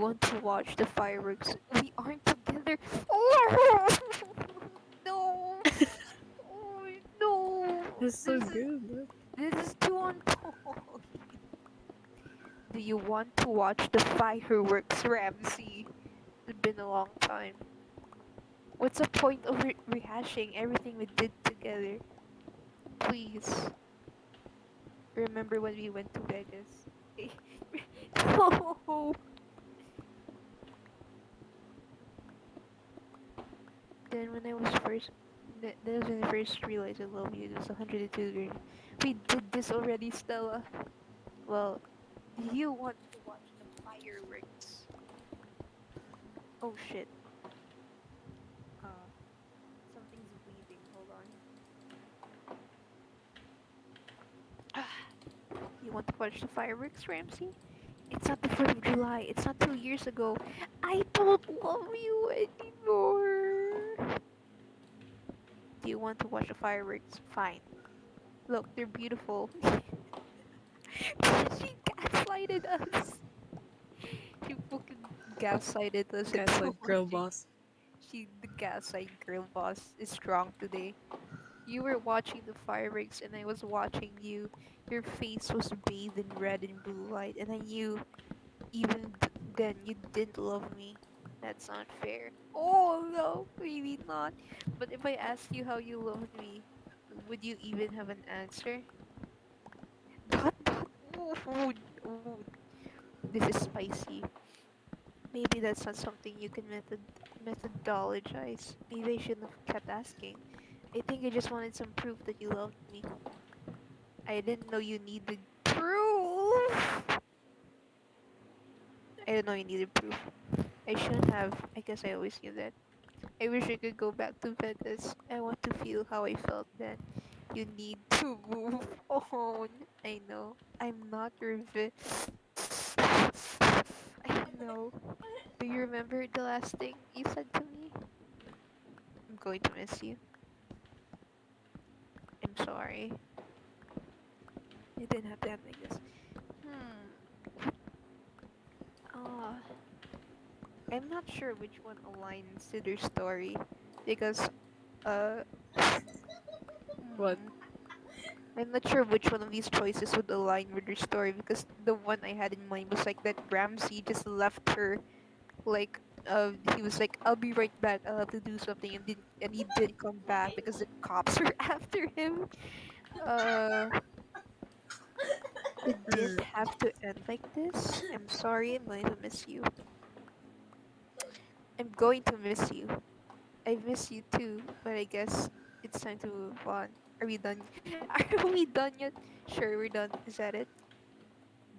want to watch the fireworks. We aren't together. Oh no! Oh no! It's so good. Look. This is too uncalled. Do you want to watch the fireworks, Ramsey? It's been a long time. What's the point of rehashing everything we did together? Please remember when we went to Vegas. No. Then when I was first, that was when I first realized I love you. It was 102 degrees. We did this already, Stella. Well, do you want to watch the fireworks? Oh shit. Uh, something's bleeding. Hold on. You want to watch the fireworks, Ramsey? It's not the 4th of July. It's not 2 years ago. I don't love you anymore. Do you want to watch the fireworks? Fine. Look, they're beautiful. She gaslighted us. She fucking gaslighted us Guys into like girl watching. boss. The gaslight girl boss is strong today. You were watching the fireworks and I was watching you. Your face was bathed in red and blue light, and I knew even then you didn't love me. That's not fair. Oh no, maybe not. But if I asked you how you loved me, would you even have an answer? Dot. Ooh, ooh, this is spicy. Maybe that's not something you can methodologize. Maybe I shouldn't have kept asking. I think I just wanted some proof that you loved me. I didn't know you needed proof. I didn't know you needed proof. I shouldn't have. I guess I always knew that. I wish I could go back to Venice. I want to feel how I felt then. You need to move on. I know. I'm not your I know. Do you remember the last thing you said to me? I'm going to miss you. I'm sorry. It didn't have to end like this. Hmm. Uh, I'm not sure which one aligns to their story because uh What? hmm, I'm not sure which one of these choices would align with their story because the one I had in mind was like that Ramsey just left her like he was like, I'll be right back, I'll have to do something, and he didn't come back because the cops were after him. Uh it didn't Mm. have to end like this. I'm sorry, I'm going to miss you. I'm going to miss you. I miss you too, but I guess it's time to move on. Are we done? Are we done yet? Sure, we're done. Is that it?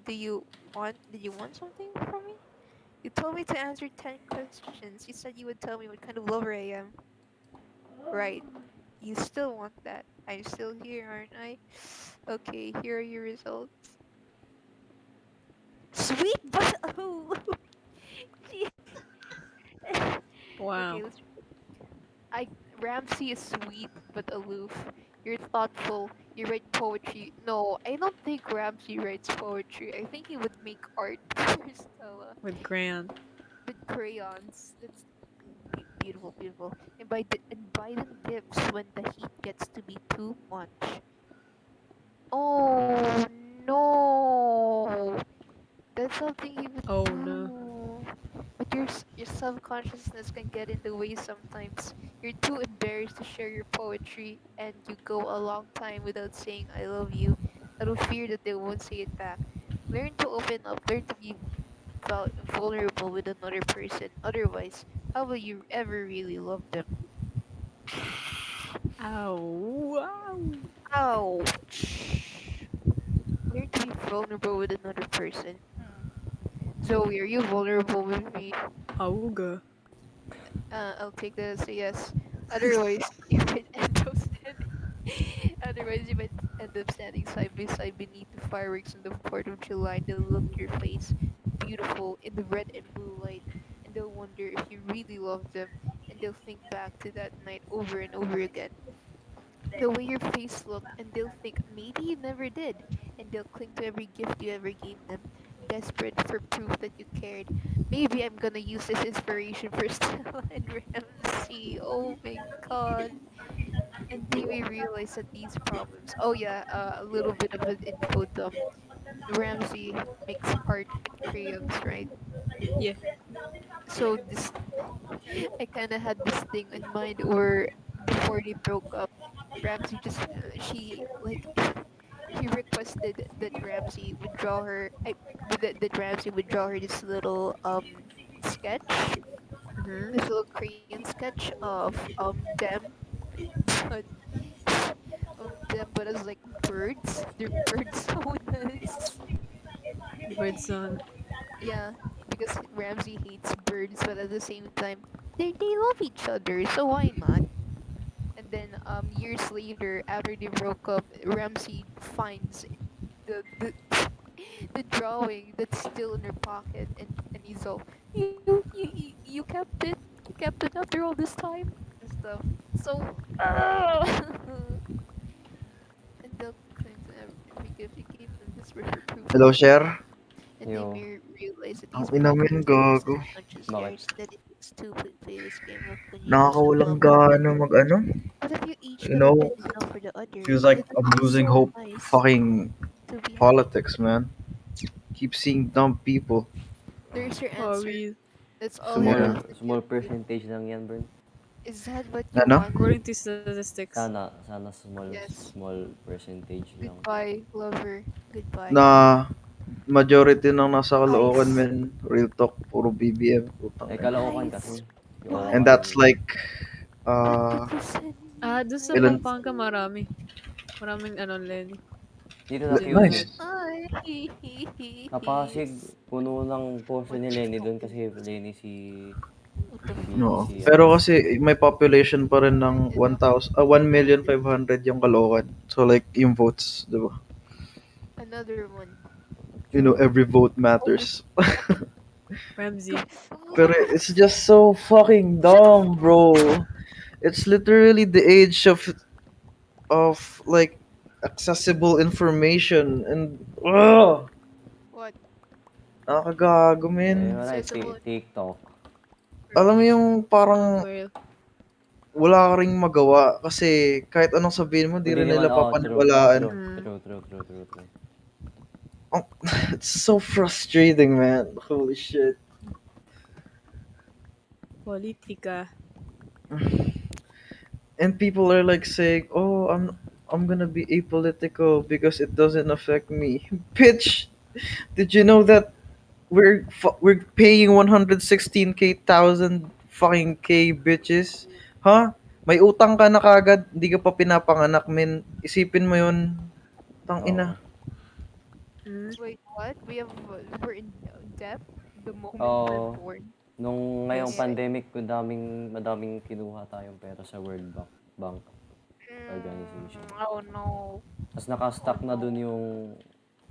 Did you want something from me? You told me to answer 10 questions. You said you would tell me what kind of lover I am. Right. You still want that. I'm still here, aren't I? Okay, here are your results. Sweet but oh, gee. Okay, Wow. I Ramsey is sweet but aloof. You're thoughtful. You write poetry. No, I don't think Ramsey writes poetry. I think he would make art for Stella With Gran. with crayons. That's beautiful, beautiful. And Biden dips when the heat gets to be too much. Oh no! That's something he would Oh no. do. But your subconsciousness can get in the way sometimes. You're too embarrassed to share your poetry, and you go a long time without saying "I love you," out of fear that they won't say it back. Learn to open up. Learn to be vulnerable with another person. Otherwise, how will you ever really love them? Ow. Wow. Ouch. Learn to be vulnerable with another person. Zoe, are you vulnerable with me? Auga. I'll take that as a yes. Otherwise, you might end up standing. Otherwise, you might end up standing side by side beneath the fireworks on the 4th of July, and they'll look at your face, beautiful in the red and blue light, and they'll wonder if you really love them, and they'll think back to that night over and over again. The way your face looked, and they'll think maybe you never did, and they'll cling to every gift you ever gave them. desperate for proof that you cared. Maybe I'm gonna use this inspiration for Stella and Ramsey. Oh my god. And then we realized that these problems. Oh yeah, a little bit of an info dump. Ramsey makes art with crayons, right? Yeah. So this, I kind of had this thing in mind, or before they broke up, Ramsey just she like she requested that Ramsey would draw her that Ramsey would draw her this little sketch, Mm-hmm. this little crayon sketch of them, but but as like birds. They're birds owners. Birds on. Yeah, because Ramsey hates birds, but at the same time, they love each other, so why not? And then years later, after they broke up, Ramsey finds the the drawing that's still in her pocket, and he's all, you kept it, you kept it after all this time and stuff. So and they'll claim to every gift you gave them just for proof that Hello, you care. Sher. And they Yo, may realize that Ang these ina mo problems yun, are just gago. bakit? unconscious that it is stupid play this game of when you used to Nakakawalang love one gana another. mag-ano. But if you each You could have been know, enough for the other, feels like it would I'm be losing so hope. nice Fucking to be happy. politics, man. Keep seeing dumb people. There's your Oh, answer. we. That's all you Yeah. Small have to small give me. percentage lang yan, Bern. Is that what you Ano? wanted? According to statistics. Sana small Yes. small percentage lang. Goodbye, lover. Goodbye. Na majority ng nasa Caloocan, Ice. men. Real talk, puro BBM. Putang Eh, ina. Caloocan kasi. Ice. Yung What? And Caloocan. that's like, What did uh, you send Ah, me? doon sa ilan? Ice. Pampanga marami. Maraming ano, Lenny. Dito sa Gen QC. Z. Nice. Napakasig. Ice. Puno ng poste What ni you Lenny doon kasi talking? Lenny What the No. si fuck? Pero ano. kasi may population pa rin ng Enough. 1,500,000 yung Caloocan. So like, yung votes, di ba? Another one. You know, True. every vote Oh my matters. god. The Ramsey. Pero fuck? it's just so fucking Shut up. dumb, bro. It's literally the age of like accessible information and What? nakakagago, men. Eh, wala yung Accessible TikTok. Alam mo information. yung parang Well, wala ka ring magawa kasi kahit anong sabihin mo, di Hindi rin naman, nila true. papaniwalaan. True. mm, True, true, true, true, true. It's so frustrating, man. Holy shit. politika. And people are like saying, "Oh, I'm gonna be apolitical because it doesn't affect me." Bitch, did you know that we're paying 116k thousand fucking k bitches? Huh? May utang ka na kagad, hindi ka pa pinapanganak, men. Isipin mo 'yun. Tang Oo. ina. Mm, Wait, what? We're in debt the moment we're Oo. born. Nung ngayong yes. Yeah. pandemic, madaming kinuha tayong pera sa World Bank Organization. Oh no. Tapos Oh naka-stock na dun no.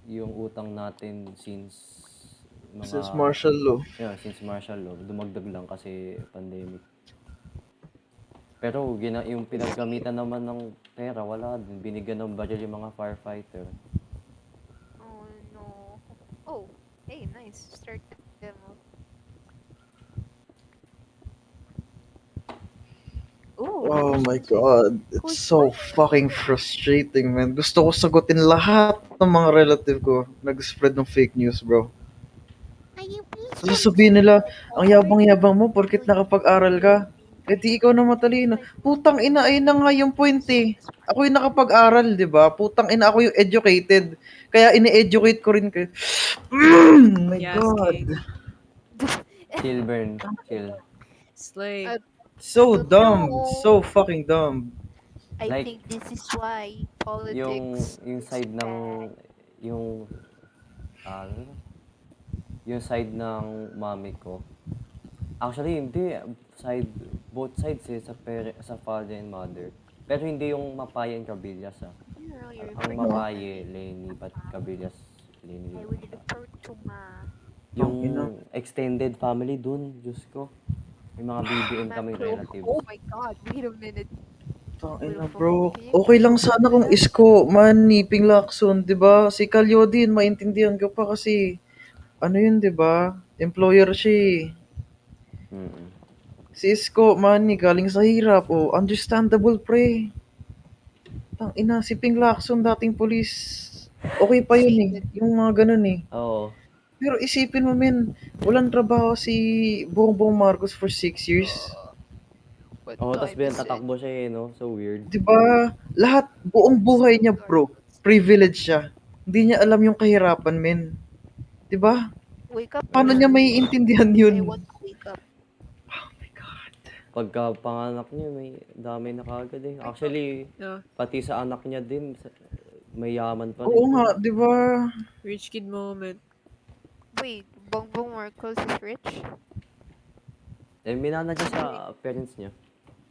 yung utang natin since Since mga martial law. since martial law. Dumagdag lang kasi pandemic. Pero yung pinaggamitan naman ng pera, wala din. Binigyan ng budget yung mga firefighter. Oh no. Oh, hey, nice. Start the demo. Oh, Oh my question. god, it's Who's so fucking question? frustrating, man. Gusto ko sagutin lahat ng mga relative ko nag-spread ng fake news, bro. Are you please Tapos sabihin continue nila, to ang forward yabang-yabang mo the porkit link nakapag-aral to ka. your main Eh di ikaw na matalino. like Putang ina, ayun na nga yung point as soon eh. as Ako yung nakapag-aral, di ba? Putang ina, ako yung educated. Kaya ini-educate ko rin kayo. My Yes, God. king. Chill, Bern. Chill. Slay. I So don't dumb. So know. fucking dumb. I Like, think this is why yung, politics yung is side ng, bad. yung, ano ba? Yung side ng mami ko. Actually, hindi. Both sides eh, sa father and mother. Pero hindi yung Mapaya and Cabillas ah. You're Ang afraid No. of Mapaye, Lenny, pat Cabillas, Lenny I din will ata. report to ma. Tang Yung ina. extended family dun, Diyos ko. May mga BBM kaming Macro. relatives. Oh my god, wait a minute. Tang What the ina, fuck? bro. Can you Okay lang sana clarify kung that? isko, maniping lakson, di ba? Si Kalyo din, maintindihan ko pa kasi ano yun, di ba? Employer siya eh. Mm. Si Isko, money, galing sa hirap. Oh, understandable, pre. Tang ina, si Ping Lacson, dating polis. Okay pa yun eh. Cheated. Yung mga ganun eh. Oo. Pero isipin mo, men, walang trabaho si Bongbong Marcos for 6 years. What Oo, tas time is it? tatakbo siya eh, no? So weird. Di ba? Lahat, buong buhay niya, bro. Privilege siya. Hindi niya alam yung kahirapan, men. Di ba? Wake up, Paano niya bro. maiintindihan I yun? want to wake up. Oh my God. Pagka panganak niya, may dami na kagad eh. Actually, Yeah. pati sa anak niya din, may yaman pa Oo rin nga, to. di ba? Rich kid moment. Wait, Bongbong Marcos is rich? Eh, minana siya sa parents niya.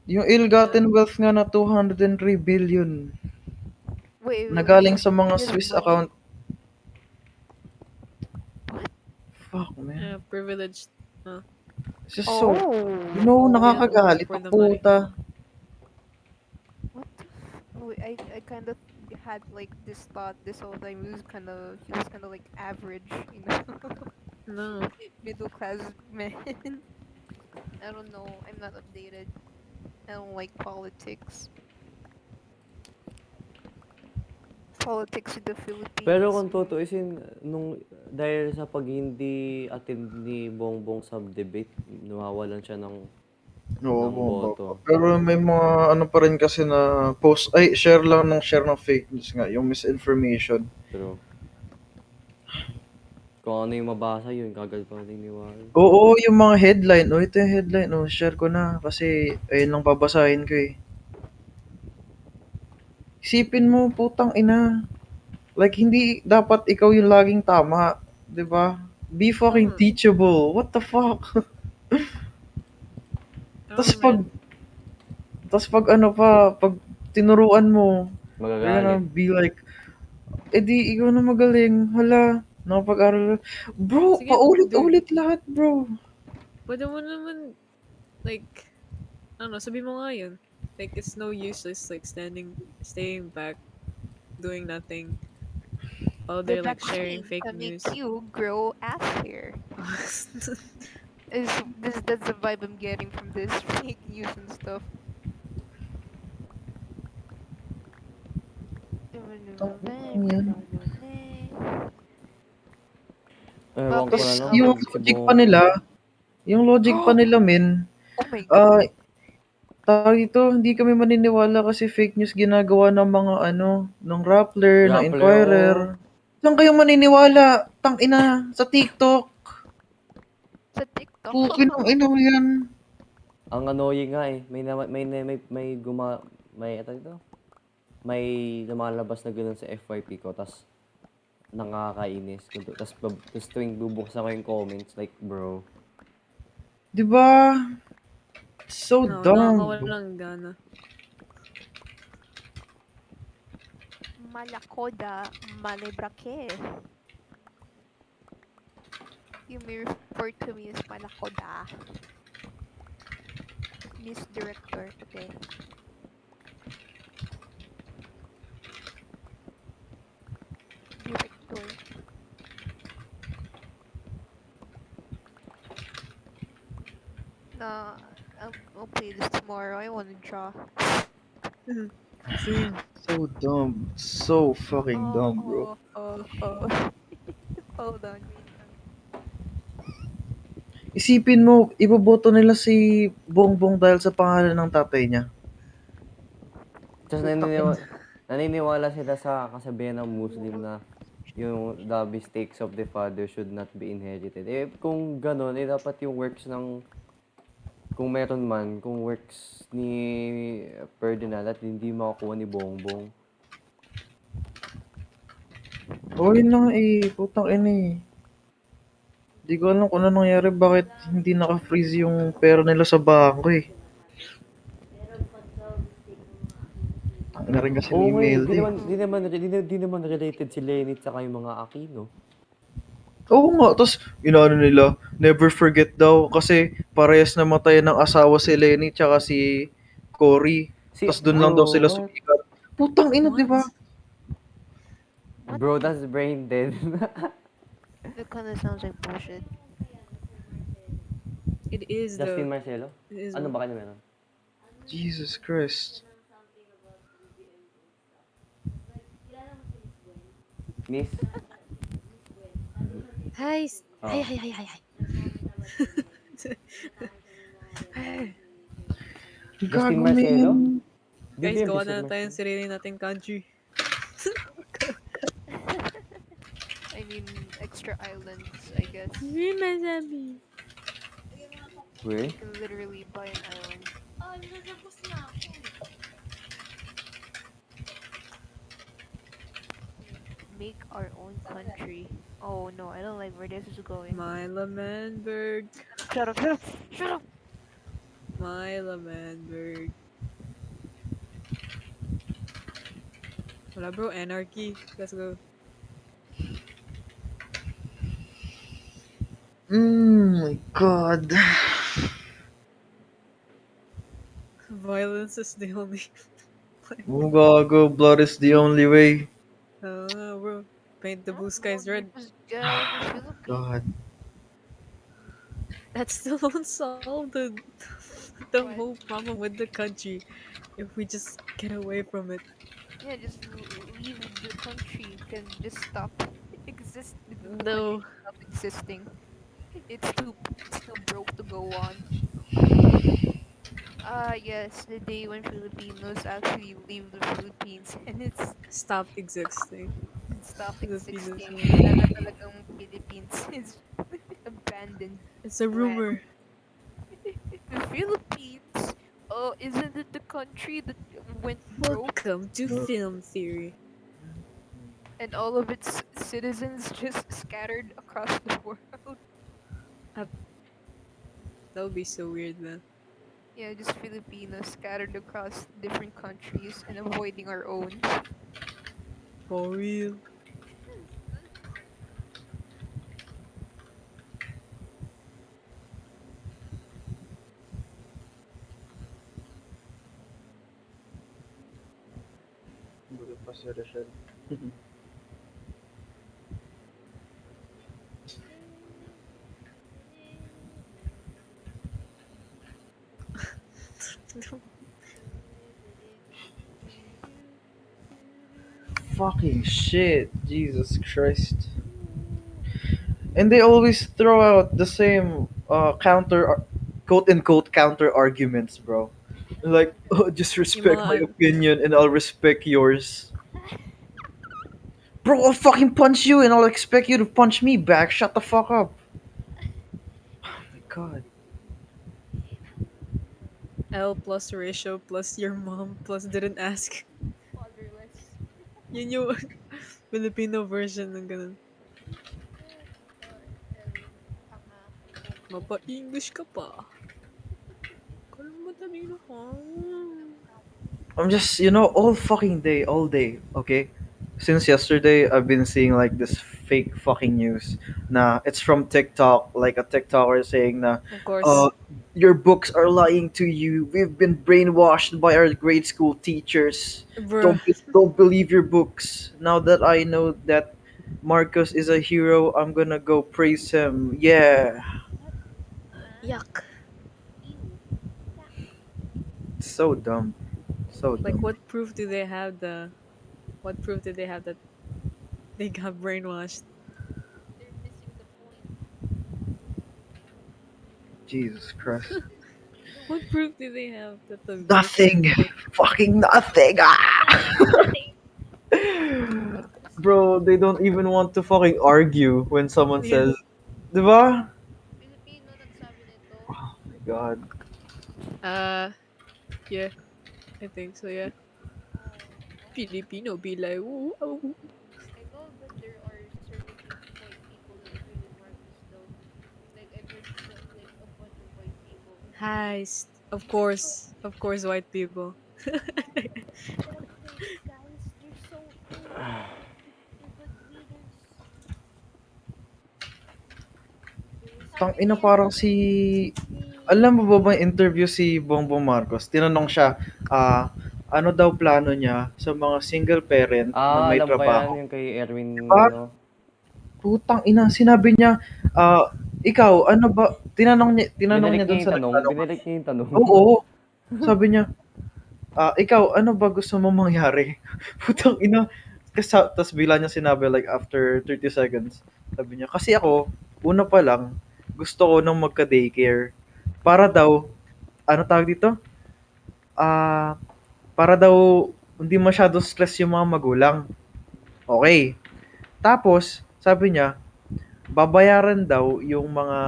Yung ill-gotten wealth nga na 203 billion na Wait. galing sa mga He has Swiss money? account. What? Fuck, man. Yeah, privileged. It's just so, Oh. you know, You have to work nakakagalit for ang the money. puta. What the wait, I kind of had like this thought this whole time. He was kind of like average, you know, No. middle class man. I don't know. I'm not updated. I don't like politics. Politics in the Pero Philippines. kung tutuisin, dahil sa pag hindi attend ni Bongbong sa debate, nawawalan siya Oo, ng boto. pero may mga ano pa rin kasi na post, ay, share lang ng share ng fake news nga, yung misinformation. Pero, kung ano yung mabasa yun, kagad pa niniwala. Oo, yung mga headline. Oh, ito yung headline. Oh, share ko na kasi ayun lang babasahin ko eh. Isipin mo, putang ina. Like, hindi dapat ikaw yung laging tama. 'Di ba? Be fucking Hmm. teachable. What the fuck? Tapos Oh, pag, man. tas pag ano pa, pag tinuruan mo, you're gonna Magagalit. be like, di, ikaw na magaling. Hala, nakapag-aral. Bro, Sige, dude. paulit-ulit lahat, bro. Pwede mo naman, like, I don't know, sabi mo nga yun. Like, it's no use just, like, staying back, doing nothing, while The they're, like, sharing vaccine fake can make news. you grow ass hair. Is this That's the vibe I'm getting from this fake news and stuff. Yan. Ewan ko Bakit? na Tapos lang yung pag si logic pa Bongbong. nila, men, Oh my ah, god. tawag ito, hindi kami maniniwala kasi fake news ginagawa ng mga ano, ng Rappler, ng Rappler, Inquirer. oo. Saan kayo maniniwala? Tang ina, sa TikTok. Sa TikTok. Pukin ang ina mo yan. Ang annoying nga eh. May ito dito? May lumalabas na ganun sa FYP ko, tas nakakainis. Tas tuwing bubuksan ko yung comments, like, bro. Di ba? So No, dumb. nakakawalang gana. Malakoda Malebrake. You may refer to me as Malakoda. Miss Director. Okay. Director. Nah, I'll play this tomorrow. I want to draw. Same. So dumb. So fucking dumb, bro. Oh. Hold on, wait lang. Isipin mo, iboboto nila si Bongbong dahil sa pangalan ng tatay niya. Tas Putang ina. naniniwala sila sa kasabihan ng Muslim na yung the mistakes of the father should not be inherited. Eh, kung gano'n, eh, dapat yung works ng, kung meron man, kung works ni Ferdinand at hindi makukuha ni Bongbong. Oh, yun lang eh. Putang ina eh. Di ko alam kung ano nangyari, bakit hindi naka-freeze yung pera nila sa bangko eh. Ang na rin kasi Oo nga eh, email eh. di naman related si Lenny tsaka yung mga Aquino. Oo nga, tapos inaano nila, never forget daw kasi parehas namatay ng asawa si Lenny tsaka si Cory. Tapos dun lang daw sila What? sumikat. Putang ina, di ba? What? What? Bro, that's brain dead. That kind of sounds like bullshit. It is Justin though. Marcelo? It is Ano one. ba kanya meron? Jesus Christ. Miss? Hi. Hi, Oh. hi, hi, hi, hi. Hey. Justin Gago, Marcelo? man. Di ba Guys, yung gawa Justin na tayong Marcelo? sarili nating country. I mean, extra islands, I guess. Rimasabi. We Weh? can literally buy an island. Make our own country. Oh no, I don't like where this is going. Myla Manberg. Shut up, shut up, shut up! Myla Manberg. Wala bro, anarchy. Let's go. My God. Violence is the only. Gago, blood is the only way. I don't know, bro. Paint the No, blue no, skies you're red. just guys in the God. Philippines. That still won't solve the What? whole problem with the country if we just get away from it. Yeah, just leave the country. Can just stop exist. The country No. can stop existing. It's too broke to go on. Yes, the day when Filipinos actually leave the Philippines and Stopped existing. it stopped Filipinos. existing. Wala na talagang Philippines is abandoned It's a land. rumor. The Philippines, oh, isn't it the country that went broke Welcome to film theory. and all of its citizens just scattered across the world? Uh, that would be so weird, man. Yeah, just Filipinos scattered across different countries and avoiding our own. For real. Fucking shit. Jesus Christ. And they always throw out the same quote unquote counter arguments, bro. Like, oh, just Yung respect mga my opinion and I'll respect yours. Bro, I'll fucking punch you and I'll expect you to punch me back. Shut the fuck up. Oh my God. L plus ratio plus your mom plus didn't ask. Fatherless. Yun yung Filipino version ng ganun. Tanga. Mapa-English ka pa. Kala mo matalino ka. I'm just, all fucking day, all day, okay? Since yesterday, I've been seeing like this fake fucking news. Nah, it's from TikTok, like a TikToker saying, nah, Of course. uh, your books are lying to you. We've been brainwashed by our grade school teachers. Bruh. Don't believe your books. Now that I know that Marcus is a hero, I'm gonna go praise him. Yeah, Yuck. so dumb, so Like dumb. what proof do they have what proof did they have that they got brainwashed? They're missing the point. Jesus Christ. What proof do they have that the book is Nothing. fake? Fucking nothing. Ah! Bro, they don't even want to fucking argue when someone Yeah. says, Diba? Filipino nagsabi nito. Oh my god. Uh yeah, I think so, yeah. Oh, oh. Filipino be like, ooh, oh. I know that there are certain white people that agree with Marcus though. Like I've heard like a bunch of white people agree. Heist. Of course, white people. But I'm saying, guys, they're so they're good readers. Tang Sabi ina niya, parang si... Alam mo ba bang interview si Bongbong Marcos? Tinanong siya, ano daw plano niya sa mga single parent na may Alam ko yan, trabaho. yung kay Erwin, Diba? ano. Putang ina, sinabi niya, ikaw, ano ba, tinanong Binalik niya niya dun yung sa tanong, nagtanong. binalik niya yung tanong. Oo, sabi niya, ikaw, ano ba gusto mo mangyari? Putang ina. Tapos bila niya sinabi like after 30 seconds, sabi niya, kasi ako, una pa lang, gusto ko nang magka-daycare. Para daw, ano tawag dito? Ah, para daw hindi masyado stress yung mga magulang. Okay. Tapos, sabi niya, babayaran daw yung mga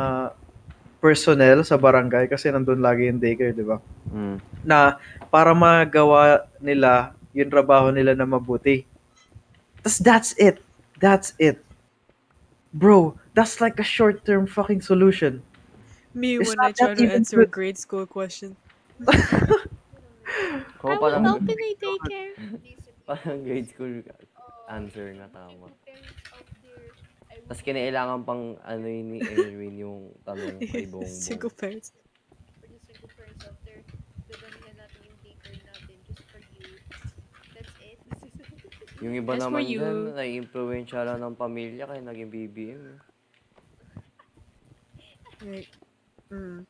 personnel sa barangay kasi nandun lagi yung daycare, di ba? Mm. Na para magawa nila yung trabaho nila na mabuti. That's it. That's it. Bro, that's like a short-term fucking solution. Me It's when I not that try to even answer a good. grade school question. Ko I will parang, open a daycare. parang grade school answer nga tama. Tapos kinailangan pang ano yun ni Erwin yung tanong kay Single Bongbong. parents. Yung iba As for naman dyan, you. nai-influensya lang ng pamilya kaya naging BBM. Like, mm.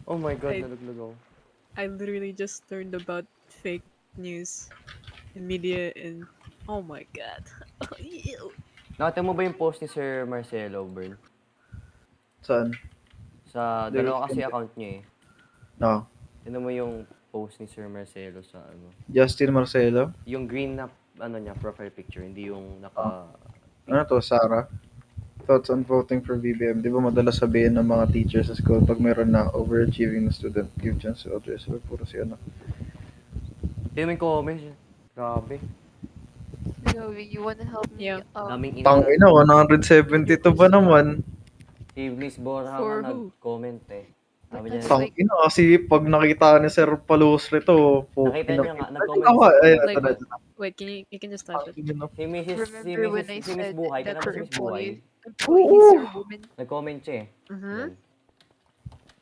Oh my God, I nalaglag ako. I literally just learned about fake news in media and oh my god. Ew. Nakita mo ba yung post ni Sir Marcelo, Bern? Saan? Sa Hindi ko dalawa kasi sinabi. account niya eh. No. Tignan mo yung post ni Sir Marcelo sa ano. Justin Marcelo? Yung green na ano niya, profile picture, hindi yung naka Ano to, Sarah? Thoughts on voting for BBM. Di ba madalas sabihin ng mga teachers sa school pag meron na overachieving na student, give chance to others. Or puro si ano. Tignan mo yung comments. Grabe. Joey, you wanna help me? Yeah. Daming Tangina, 172 ba naman? Si Miss Borja nga For who? nag-comment eh. Sabi niya, That's like- Tangina, kasi pag nakita ni Sir Palustre to, nakita niyo nga, nag-comment Ako, si ay, Like- ito na. Wait, you can just type it. Tangina. remember when I si Miss said Buhay, that kaya her si Miss Buhay, employees are women? nag-comment siya eh. Mhm. Yan.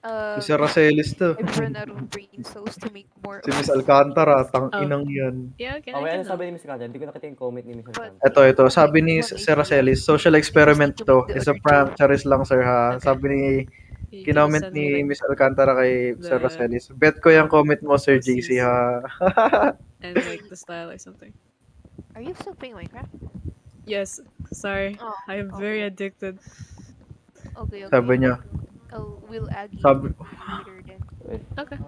Si Sir Racelis to. I've run out of brain cells to make more. Si Miss Alcantara, tanginang yan. Yeah, okay, Okay, I ano can sabi ni Miss Alcantara? Hindi ko nakita yung comment ni Miss But- Alcantara. Ito, sabi ni Sir Racelis, social experiment to. Is a prank, charis lang sir ha. Okay. Sabi ni, You can just kinoment send me, ni like, Miss Alcantara kay the- Sir Racelis. Bet ko yung comment mo, Sir Proceeds. JC ha. and like the style or something. Are you still playing Minecraft? Yes, sorry. Oh, I am very addicted. Okay. Sabi niya, We'll add you Sabi- later then. Wait. Okay.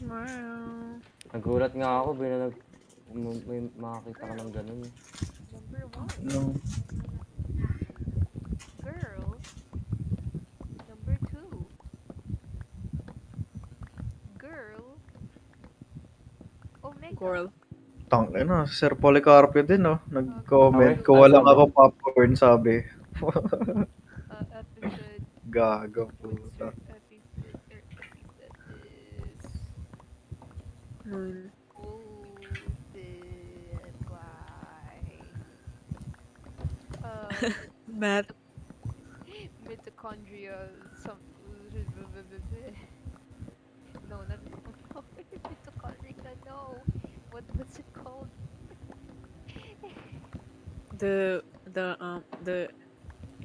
Wow. Nagulat nga ako, may makakita ka ng ganun. Number one, no. girl. Number two, girl. Omega. Girl. Tangina, Sir Policarpio din no. Nag-comment, Okay. kuha lang Ano ako popcorn, sabi. Episode. Gago What's puta. your episode is Moon. golden by Math. mitochondria. Some no, not mitochondria. No, what's it called? The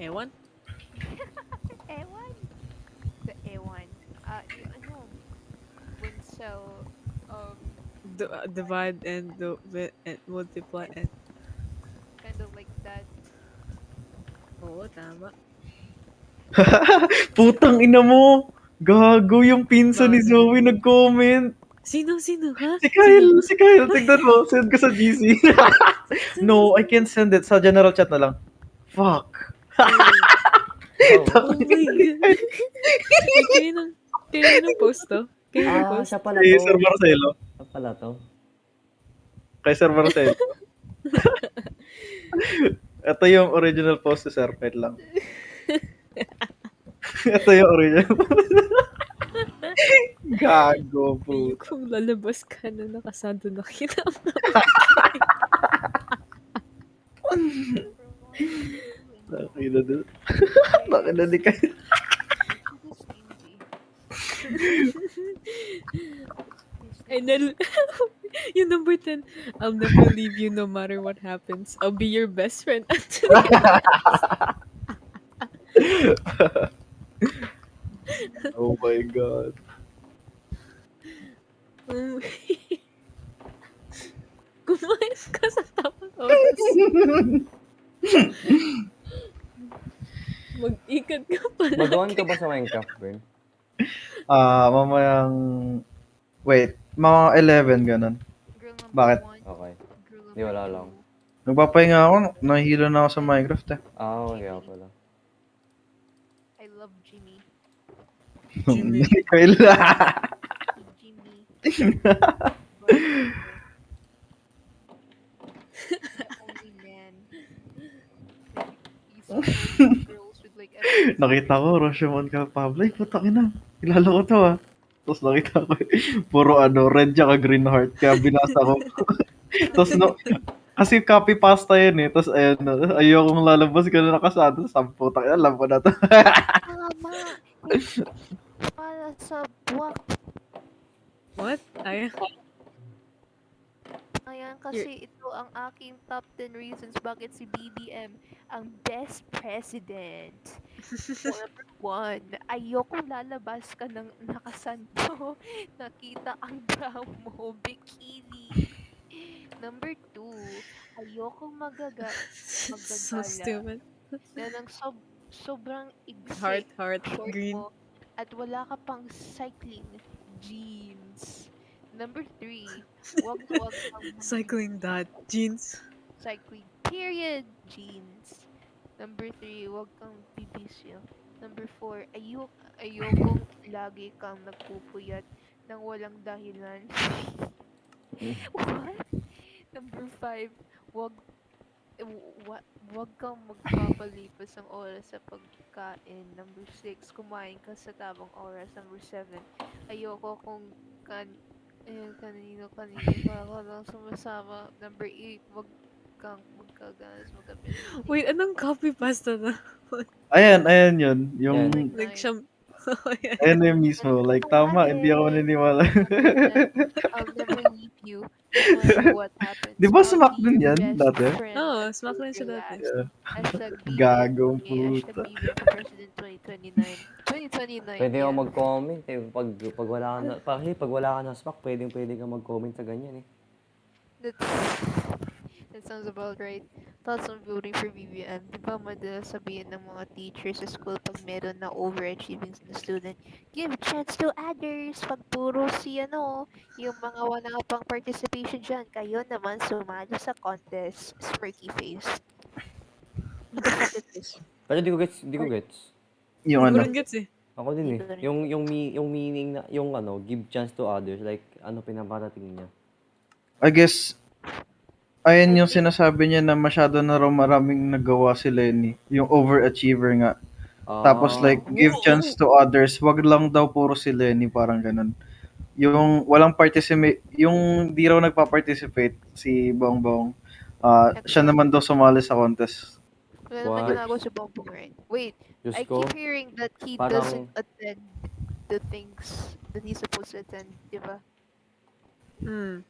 A1? A1. The A1. No. When cell Divide and and multiply and kind of like that. oo, tama. Putang ina mo. Gago yung pinsan ni Bakit? Zoe nag-comment. Sino? Ha? Si Kyle, tignan mo. Send ko sa GC. No, I can't send it. Sa general chat na lang. Fuck. Oh my god. Wait, kaninong post to? Kaninong Ah, post? siya pala Kay to. Sir Marcelo. Siya pala to. Kay Sir Marcelo. Ito yung original post ni Sir. Wait lang. Ito yung original post. Gago po. Kung lalabas ka na nakasado na kita. Nakina doon. Nakina di kayo. And then, yung number 10, I'll never leave you no matter what happens. I'll be your best friend until you Oh my god. Um, Kumayas ka sa tamang oras. Mag-ikat ka Mag-on palagi. ka ba sa Minecraft, Bern? Mamayang... Wait, mga 11 ganun. Girl number Bakit? 1, Okay. girl Di, number wala 2. lang. Nagpapahinga ako, nahihilo na ako sa Minecraft eh. Okay, kaya pala. I love Jimmy. Jimmy. Kaila. Jimmy. But, the only man. He's supposed girls with like everything. Nakita ko, Rashomon Pablo. Ay, puta na. Kilala ko to ah. Tapos nakita ko, puro red tsaka green heart. Kaya binasa ko. Tapos kasi copy pasta yun eh. Tapos ayun na, ayokong lalabas ka na nakasado. Sabi puta alam ko na to. Tama! Para sa buwak. What? Ay, Ayan, You're- kasi ito ang aking top 10 reasons bakit si BBM ang best president. Number 1, ayokong lalabas ka ng nakasanto. Nakita ang bra mo, bikini. Number 2, ayokong so magagala stupid. na ng sobrang Heart, igsik heart, short green. mo at wala ka pang cycling jeans. Number 3, wag na wag kang Cycling that. Jeans. cycling period jeans. Number 3, wag kang bibisyo. Number 4, ayokong lagi kang nagpupuyat nang walang dahilan. What? Number 5, wag wag kang magpapalipas ng oras sa pagkain. Number 6, kumain ka sa tamang oras. Number 7, ayoko kung kanino-kanino ka lang sumasama. Number 8, wag kang magkaganas, magkapit. Wait, anong copy pasta na? Ayan yun. Yung, Yan. Like siya... Oh, yeah. ayan na yun mismo. Like, tama, hindi ako maniniwala. I'll never leave you no matter what happens. Di ba I'll smack be din your yan best dati? friend Oo, until smack din siya your dati. last. Hashtag BBM Gagong for me. Hashtag puta. BBM for President 2029. 2029, Pwede ka yeah. mag-comment eh. Pag wala ka na, pag wala ka na smack, pwede ka mag-comment sa ganyan eh. That sounds about right. Thoughts on voting for BBM? Di ba madalas sabihin ng mga teachers sa school pag meron na overachieving na student, give chance to others. Pag puro yung mga wala pang participation dyan, kayo naman sumali sa contest. Smirky face. What the fuck is this? Pero di ko gets. Yung Hindi ko ano. rin gets eh. Ako din eh. Dito rin. Yung meaning na, yung ano, give chance to others, like, ano pinaparating niya. I guess, ayan yung sinasabi niya na masyado na raw maraming nagawa si Lenny. Yung overachiever nga. Tapos like, give chance to others. Wag lang daw puro si Lenny, parang ganun. Yung walang yung di raw nagpa-participate si Bongbong. Siya naman daw sumali sa contest. Wala naman What? ginagawa sa Bongbong, right? Wait, Diyos I ko. keep hearing that he Parang- doesn't attend the things that he's supposed to attend, di ba? Hmm.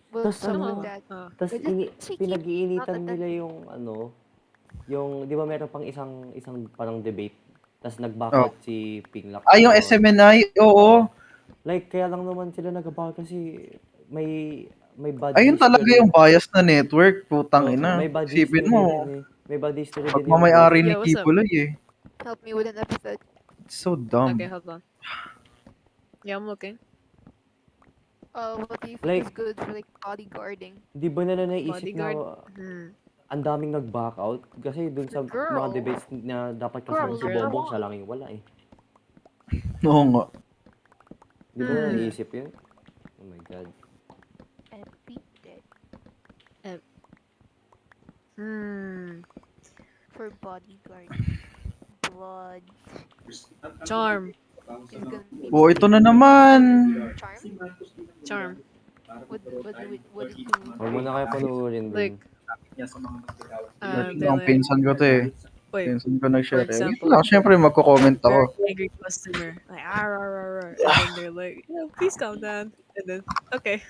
Well, Tas something ano, like that. Ah. But Tapos let's say keep pinag-iinitan not nila attending. yung ano, yung, di ba meron pang isang parang debate, tapos nag-back Oh. out si Pinglak. Yung SMNI, oo. Like, kaya lang naman sila nag-back kasi may bad Ayun talaga history. yung bias na network. Putang Oo, ina. may bad Isipin history mo, din eh. May bad history din yung pagmamayari ni Yeah, what's up? Kibuloy eh. Help me with an epithet. It's so dumb. Okay, hold on. Yeah, I'm looking. What do you think Like- is good for like bodyguarding? Di ba nila naisip Bodyguard. na Hmm. ang daming nag-back out? Kasi dun sa Girl. mga debates na dapat kasama si Girl. Bongbong, siya lang yung wala eh. Oo nga. Di ba Hmm. naisip yun? Oh my God. Epithet Hmm. for bodyguard. Blood Charm. is gonna be Oh, ito na naman. charm. Charm. What it do? Huwag mo na kayo panuorin dun. Like, Ang they're like, pinsan ko to eh. Wait, Yun ko for nag-share. Yun example, lang, syempre magko-comment very ako. angry customer, like, and then they're like, yeah, please calm down. And then, okay.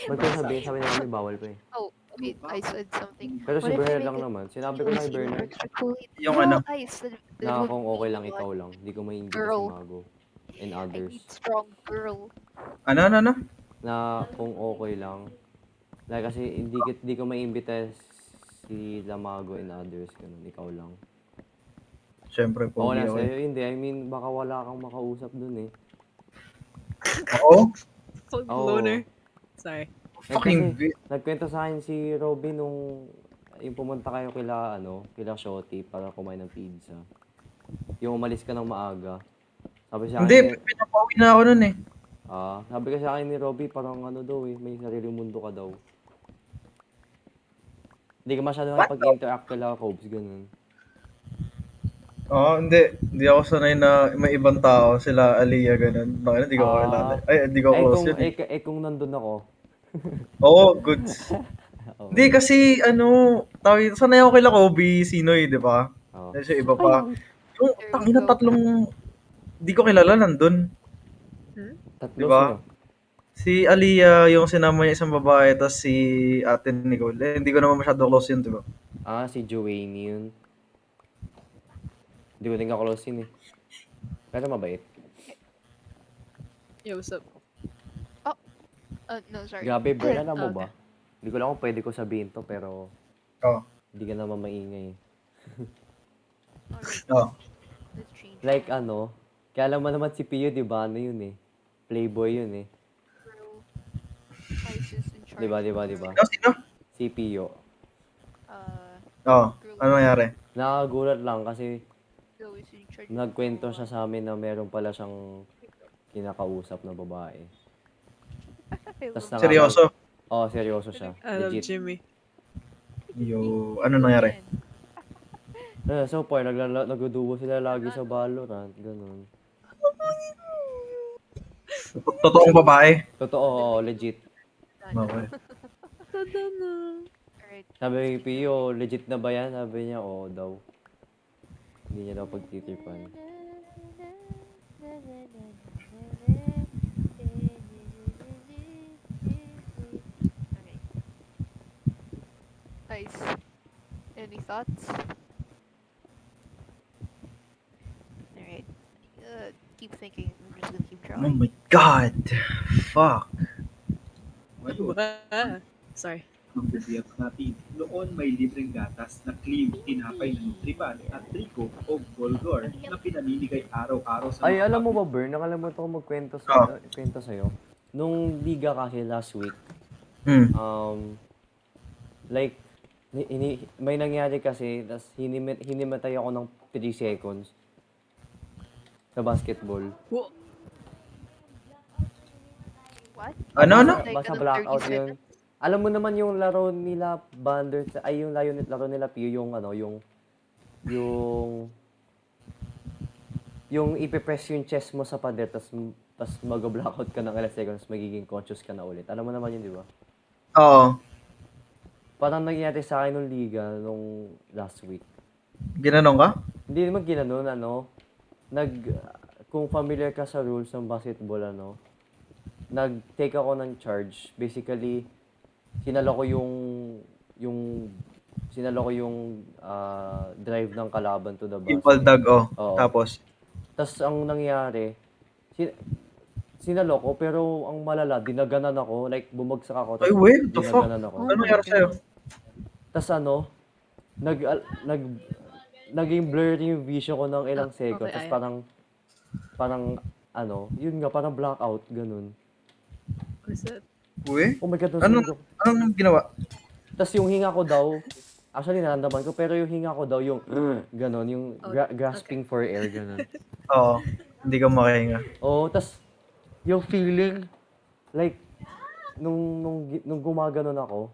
Ba't ko sabihin, sabi ni Mami, bawal pa eh. Oh, wait, I said something. Pero si What if I Bernard make lang it naman. Sinabi ko na kay Lucy over Bernard chocolate? Yung No, ano, Ice, that na would kung okay be lang, ikaw lang. Di ko maiimbita si girl. Mago and I others. need strong girl. ano? Na kung okay lang. Like, kasi hindi ko maiimbita si Lamago and others. Ganun, ikaw lang. Syempre, Oo pogi na ako. sa'yo, hindi. I mean, baka wala kang makausap dun eh. Oo? Fuck Oo. loner. Sorry. Fucking Kasi, nagkwento sa akin si Robin nung yung pumunta kayo kila Shotty para kumain ng pizza. Yung umalis ka ng maaga. Sabi sa akin, Hindi, pinapauwi na ako nun eh. sabi kasi sa akin ni Robby, parang ano daw eh, may sariling mundo ka daw. Hindi ka masyado nakipag-interact kila Cobes, ganun. Oo, hindi. Hindi ako sanay na may ibang tao, sila Aliyah, ganun. Bakit hindi ko kilala? Ay, hindi ko close yun eh. Kung nandun ako. Oo, goods. Oo. Hindi kasi, sanay ako kila Kobe, Sinoy, di ba? Oo. Kasi iba pa. Yung There you tangina go. tatlong di ko kilala nandun. Tatlo Di ba? sino? Si Aliyah, yung sinama niya isang babae, tapos si Ate Nicole. Eh, hindi ko naman masyado close yun, di ba? Si Joanne yun. Hindi ko din ka-close yun eh. Pero mabait. Yo, what's up? No, sorry. Grabe, Bern, alam mo Okay. ba? Hindi ko lang kung pwede ko sabihin to, pero Oo. hindi ka naman maingay. Alright, Oo. let's change. Like kaya alam mo naman si Pio, di ba? Ano yun eh? Playboy yun eh. Girl. Ice is in charge. Di ba? Sino? Si Pio. Oo. Ano nangyari? Nakagulat lang kasi Girl is in charge. nagkwento siya sa amin na meron pala siyang kinakausap na babae. Tas Seryoso? Oo, seryoso siya. I love Legit. Jimmy. Yo, ano nangyari? So far, nagdudubo sila lagi sa Valorant. Ganun. Totoong babae? Totoo, legit. Okay. Alright. Sabi ni Pio, legit na ba yan? Sabi niya, oo daw. Hindi niya daw pagtitripan. Okay. Ice. Any thoughts? Alright. Keep thinking. I'm just gonna keep Oh drawing. my God. Fuck. Sorry. Ang bibiyat natin. Noon may libreng gatas na clean, tinapay na Nutriban at trigo o Golgor na pinamimigay araw-araw sa Ay, mga alam mo ba, Bern? Nakalimutan ko magkwento kwento sa'yo. Nung liga kasi last week, Hmm. like, may nangyari kasi, tas hinimatay ako ng 3 seconds sa basketball. Whoa. What? Ano? Like, Basta anong blackout 30 yun. Alam mo naman yung laro nila Banders, ay yung laro nila Pio, yung ipipress yung chest mo sa pader, tas mag-blackout ka ng ilang seconds, magiging conscious ka na ulit. Alam mo naman yun, di ba? Oo. Parang nangyari sa akin nung liga nung last week. Ginanong ka? Hindi naman ginanon, kung familiar ka sa rules ng basketball, nag-take ako ng charge. Basically, sinalo ko yung drive ng kalaban to the Yung basket. paldag, oh. Oo. Tapos? Tas ang nangyari, sinalo ko, pero ang malala, dinaganan ako. Like, bumagsak ako. Ay, wait, the fuck? Dinaganan ako. Ano nangyari sa'yo? Tas naging blurry yung vision ko ng ilang seconds. Okay, Tas parang, yun nga, parang blackout, ganun. What's that? Uy? Oh my God, Anong ginawa? Tas yung hinga ko daw, actually naramdaman ko, pero yung hinga ko daw yung ganon, yung grasping for air, ganon. Oo. Hindi ka makahinga. Oo, tas yung feeling, like, nung gumaganon ako,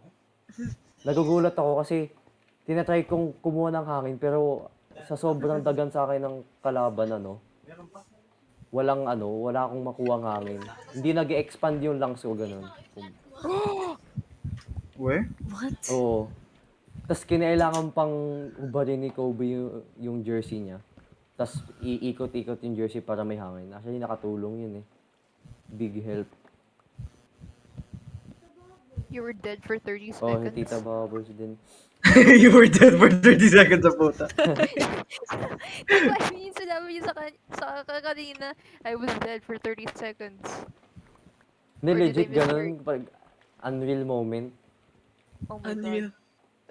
nagugulat ako kasi tinatry kong kumuha ng hangin, pero sa sobrang dagan sa akin ng kalaban, wala akong makuha ng hangin. Hindi nag-expand yung lungs ko, ganon. Uy? What? Oo. Tas kinailangan pang hubarin ni Kobe yung jersey niya. Tas iikot-ikot yung jersey para may hangin. Actually, nakatulong yun eh. Big help. You were dead for 30 Oh, si seconds. Tita Bubbles din. You were dead for 30 seconds sa puta. Diba, yung sinabi niya kanina, I was dead for 30 seconds. Hindi, Or did I legit mishear? ganun. Pag unreal moment. Oh my Unreal. god.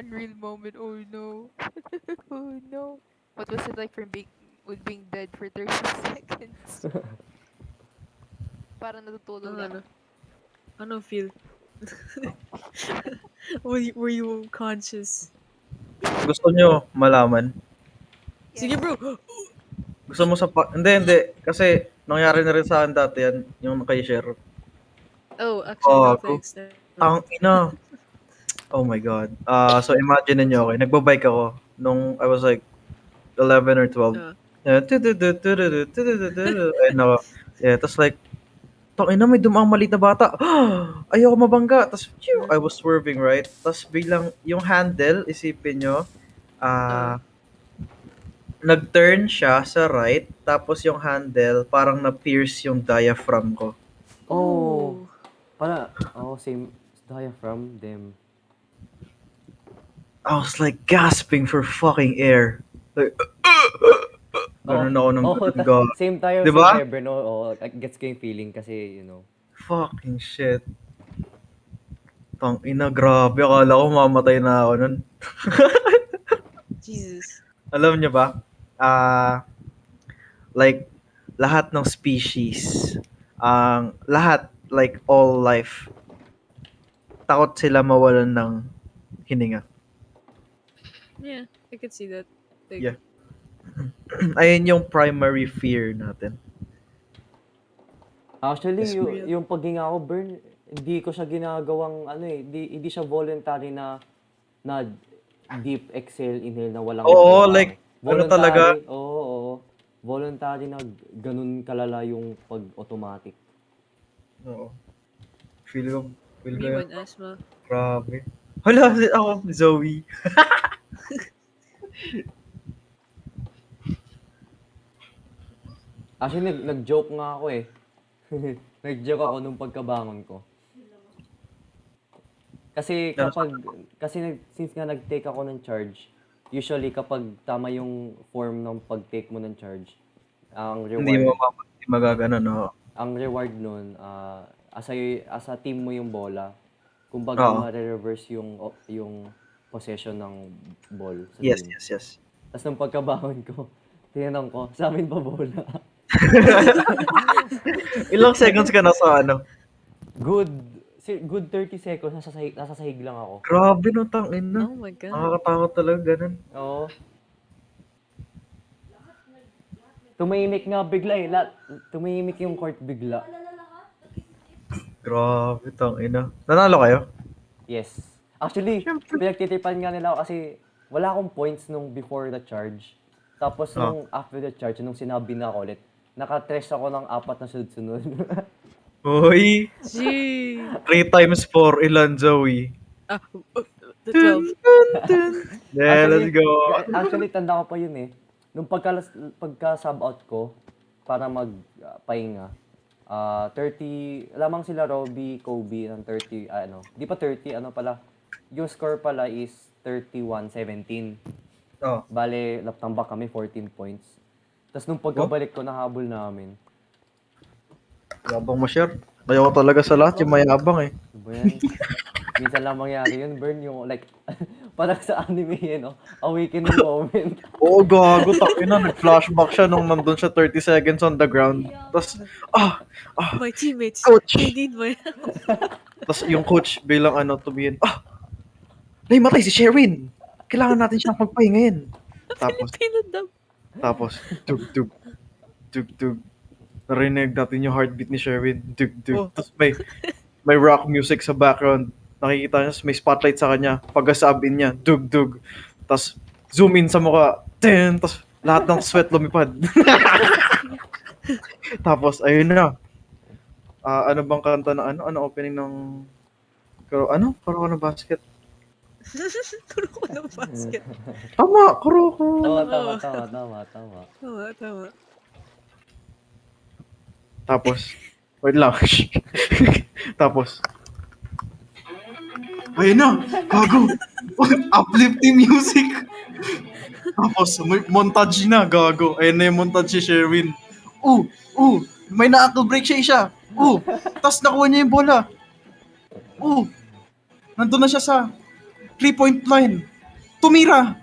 Unreal moment. Oh no. Oh no. What was it like with being dead for 30 seconds? Parang natutulog lang. Ano feel? Were you conscious? Gusto nyo malaman? Sige bro! Gusto mo sa Hindi. Kasi nangyari na rin sa akin dati yan. Yung kay Share. Oh, actually, no Gago. thanks. Ang ina. Oh my God. So imagine niyo, okay, nagbabike ako nung I was like 11 or 12. Ayun ako. Yeah, tapos like, ina, may dumaang maliit na bata. Ayoko mabangga. Tapos, I was swerving, right? Tapos biglang, yung handle, isipin nyo, nag-turn siya sa right, tapos yung handle, parang na-pierce yung diaphragm ko. Oh. Same diaphragm, them. I was like gasping for fucking air. Like, ganun ako ng ganun. Same tayo, Diba? same ever, no? Gets ko yung feeling kasi, Fucking shit. Ina, grabe. Akala ko mamatay na ako nun. Jesus. Alam niyo ba? Like, lahat ng species, lahat, like all life, takot sila mawalan ng hininga. Yeah, I could see that. Like, Yeah. Ayun yung primary fear natin. Actually, It's real. yung paghinga ko, Bern, hindi ko siya ginagawang, hindi siya voluntary na deep exhale, inhale na walang Oo, maglalang. like, ano talaga? Oo. Voluntary na ganun kalala yung pag-automatic. Oo. Feel ko me yun. when asthma. Grabe. Hala, ako, Zoe. Actually, nag-joke nga ako eh. Nag-joke ako nung pagkabangon ko. Kasi since nga nag-take ako ng charge, usually kapag tama yung form ng pag-take mo ng charge, ang Hindi magagano, no? ang reward nun, as a team mo yung bola, kumbaga ma-reverse yung possession ng ball sa Yes, team. yes. Tapos nung pagkabangon ko, tinanong ko, sa amin ba bola? Ilang seconds ka na sa ano? Good 30 seconds, nasa sahig lang ako. Grabe no, tangina. Oh my god. Nakakatakot talaga, ganun. Oo. Tumahimik nga bigla eh. Tumahimik yung court bigla. Grabe, tangina. Nanalo kayo? Yes. Actually, pinagtitipan nga nila ako kasi wala akong points nung before the charge. Tapos nung after the charge, nung sinabi na ako ulit, naka-trash ako ng 4 na sunod-sunod. Uy! Gee. 3 times 4, ilan, Zoe? The 12. Yeah, let's go. Actually, tanda ko pa yun eh. Nung pagka-sub out ko, para magpahinga, 30, lamang sila Robbie, Kobe ng 30, di pa 30, pala. Yung score pala is 31-17. Oh. Bale, naptambak kami, 14 points. Tapos nung pagkabalik ko, nahabol namin. Yabang mo, Sher. Ayaw ko talaga sa lahat, yung mayabang eh. Diba yan? Minsan lang mangyari yun, Burn, yung like, parang sa anime yun, no? Awakening moment. Oo, gago, takina. Nag-flashback siya nung nandun siya 30 seconds on the ground. Tapos, My teammates, Coach. they need my Tapos yung coach bilang tumingin, naimatay si Sherwin. Kailangan natin siyang pagpahingayin. Filipino dub. Tapos, tug. Narinig natin yung heartbeat ni Sherwin. Tug. Tapos may rock music sa background. Nakikita niya, may spotlight sa kanya. Pagkasabin niya, dug. Tapos, zoom in sa mukha. Tapos, lahat ng sweat lumipad. Tapos, ayun na. Ano bang kanta na ano opening ng Kuroko no Basket? Turo ko ng basket. Tama, Kuroko. Tama, Oo. tama. Tama. Tapos, wait lang. Tapos, ayun na, gago. Uplifting music. Tapos, may montage na, gago. Ayun na yung montage si Sherwin. Uh, may na-ankle break siya. Tapos nakuha niya yung bola. Nandun na siya sa 3-point line. Tumira.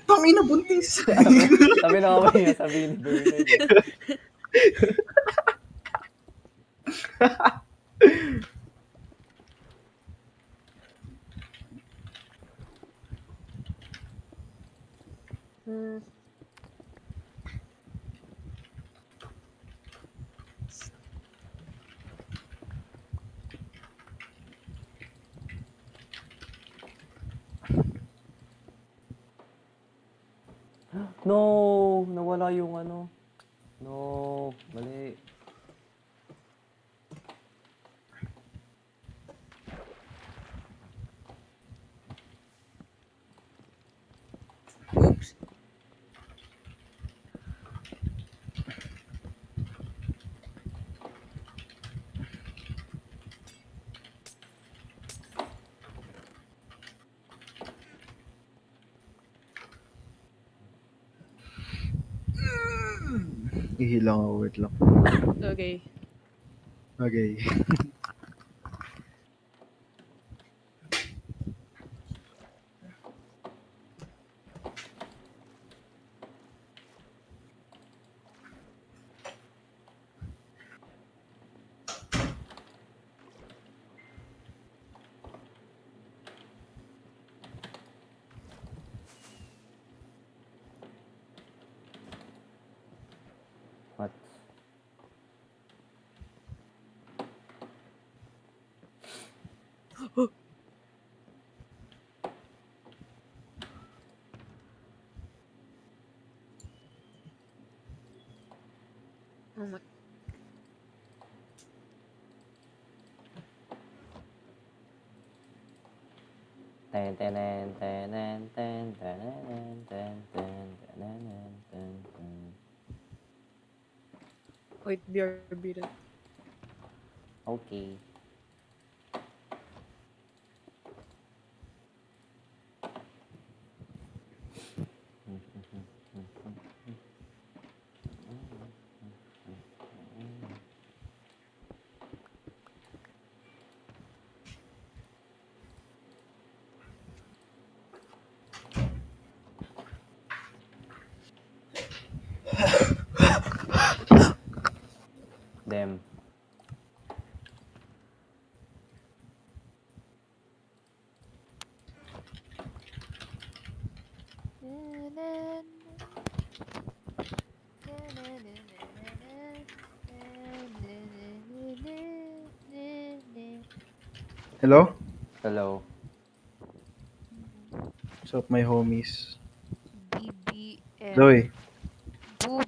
Tangina buntis. Sabi na nga ba niya, sabi ni Bernard. Eh. Hmm. No! Nawala yung ano. No, mali. Oops. Ihilang ako, wait lang. Okay. Okay. What? Oh my. Ten, ten, ten, ten, ten, ten, ten, ten, ten, ten, ten. Wait, BRB rin. Okay. Them. Hello? Hello. What's up, my homies? BBM. Zoe.